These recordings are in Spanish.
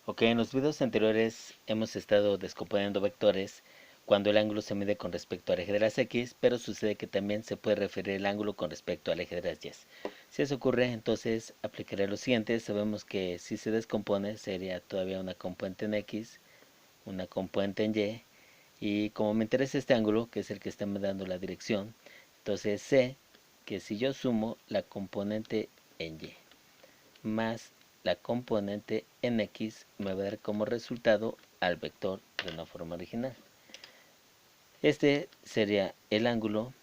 Ok, en los videos anteriores hemos estado descomponiendo vectores cuando el ángulo se mide con respecto al eje de las X, pero sucede que también se puede referir el ángulo con respecto al eje de las Y. Si eso ocurre, entonces aplicaré lo siguiente. Sabemos que si se descompone sería todavía una componente en X, una componente en Y, y como me interesa este ángulo, que es el que está dando la dirección, entonces sé que si yo sumo la componente en Y más la componente en X, me va a dar como resultado al vector de una forma original. Este sería el ángulo,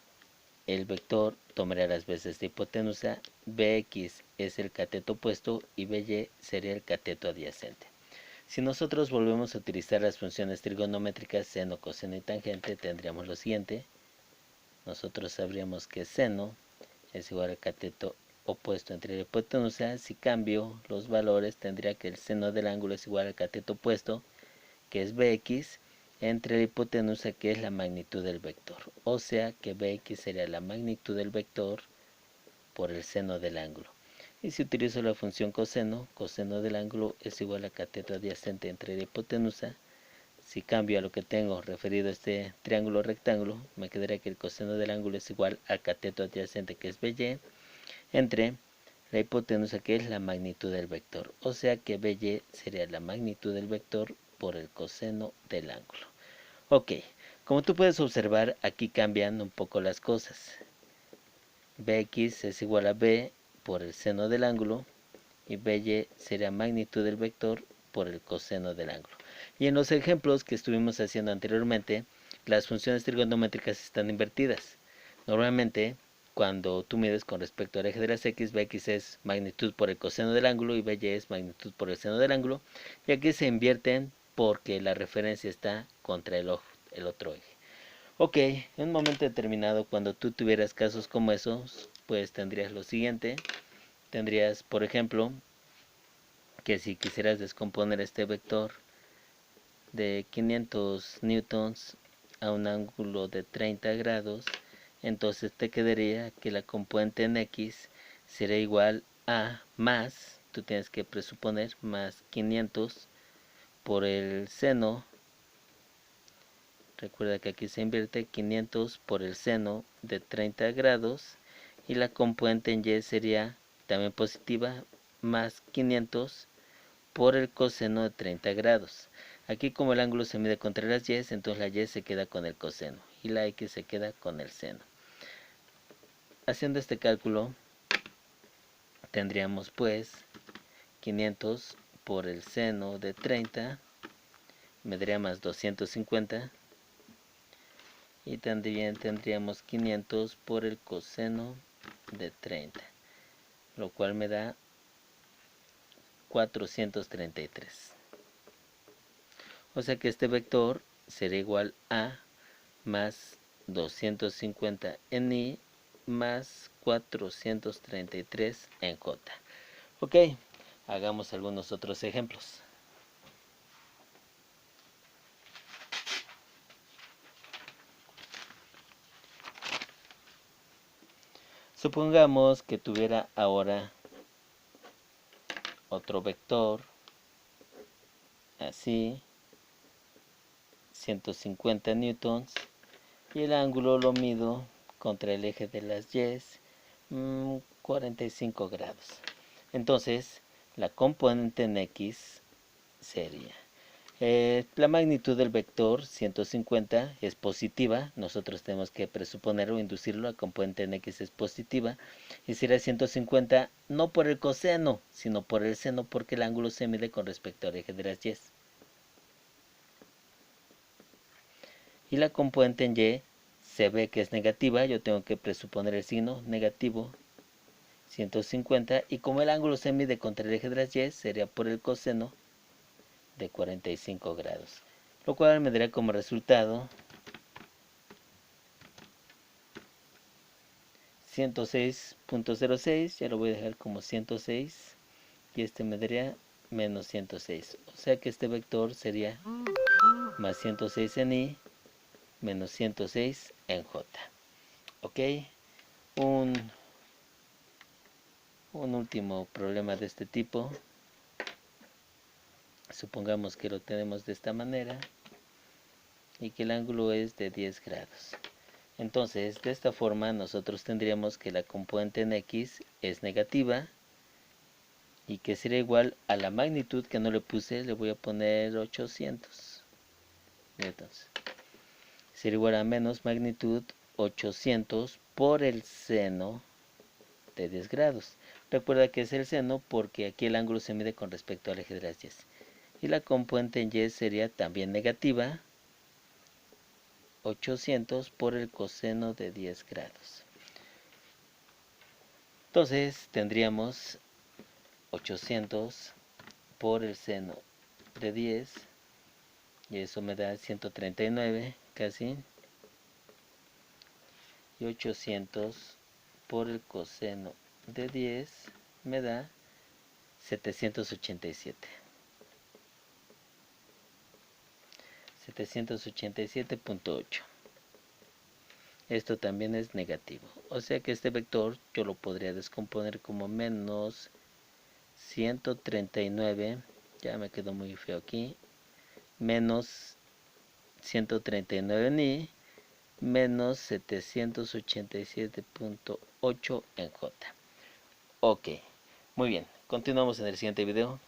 el vector tomaría las veces de hipotenusa, Bx es el cateto opuesto y By sería el cateto adyacente. Si nosotros volvemos a utilizar las funciones trigonométricas seno, coseno y tangente, tendríamos lo siguiente. Nosotros sabríamos que seno es igual al cateto opuesto entre la hipotenusa. Si cambio los valores, tendría que el seno del ángulo es igual al cateto opuesto, que es Bx, entre la hipotenusa, que es la magnitud del vector. O sea que Bx sería la magnitud del vector por el seno del ángulo. Y si utilizo la función coseno, coseno del ángulo es igual a cateto adyacente entre la hipotenusa. Si cambio a lo que tengo referido a este triángulo rectángulo, me quedaría que el coseno del ángulo es igual al cateto adyacente, que es By, entre la hipotenusa, que es la magnitud del vector. O sea que By sería la magnitud del vector por el coseno del ángulo. Ok, como tú puedes observar, aquí cambian un poco las cosas. Bx es igual a B por el seno del ángulo y By sería magnitud del vector por el coseno del ángulo. Y en los ejemplos que estuvimos haciendo anteriormente, las funciones trigonométricas están invertidas. Normalmente, cuando tú mides con respecto al eje de las X, Bx es magnitud por el coseno del ángulo y By es magnitud por el seno del ángulo. Y aquí se invierten porque la referencia está contra el otro eje. Ok, en un momento determinado, cuando tú tuvieras casos como esos, pues tendrías lo siguiente. Tendrías, por ejemplo, que si quisieras descomponer este vector de 500 newtons a un ángulo de 30 grados, entonces te quedaría que la componente en X será igual a más, tú tienes que presuponer, más 500 por el seno. Recuerda que aquí se invierte 500 por el seno de 30 grados y la componente en Y sería también positiva, más 500 por el coseno de 30 grados. Aquí, como el ángulo se mide contra las Y, entonces la Y se queda con el coseno y la X se queda con el seno. Haciendo este cálculo, tendríamos pues 500 por el seno de 30, me daría más 250, y también tendríamos 500 por el coseno de 30, lo cual me da 433. O sea que este vector será igual a más 250 en Y más 433 en J. Ok, hagamos algunos otros ejemplos. Supongamos que tuviera ahora otro vector así, 150 newtons, y el ángulo lo mido contra el eje de las Y, 45 grados. Entonces, la componente en X sería la magnitud del vector 150 es positiva. Nosotros tenemos que presuponer o inducirlo. La componente en X es positiva y será 150 no por el coseno, sino por el seno, porque el ángulo se mide con respecto al eje de las Y. Y la componente en Y se ve que es negativa. Yo tengo que presuponer el signo negativo 150, y como el ángulo se mide contra el eje de las Y, sería por el coseno de 45 grados, lo cual me daría como resultado 106.06, ya lo voy a dejar como 106, y este me daría menos 106. O sea que este vector sería más 106 en Y menos 106 en J. Ok, un último problema de este tipo. Supongamos que lo tenemos de esta manera y que el ángulo es de 10 grados. Entonces, de esta forma nosotros tendríamos que la componente en X es negativa y que sería igual a la magnitud que no le puse, le voy a poner 800. Entonces, sería igual a menos magnitud 800 por el seno de 10 grados. Recuerda que es el seno porque aquí el ángulo se mide con respecto al eje de las Y. Y la componente en Y sería también negativa 800 por el coseno de 10 grados. Entonces tendríamos 800 por el seno de 10 y eso me da 139 casi, y 800 por el coseno de 10 me da 787. 787.8. Esto también es negativo, o sea que este vector yo lo podría descomponer como menos 139, ya me quedó muy feo aquí, menos 139 ni menos 787.8 en J. Ok, muy bien, continuamos en el siguiente video.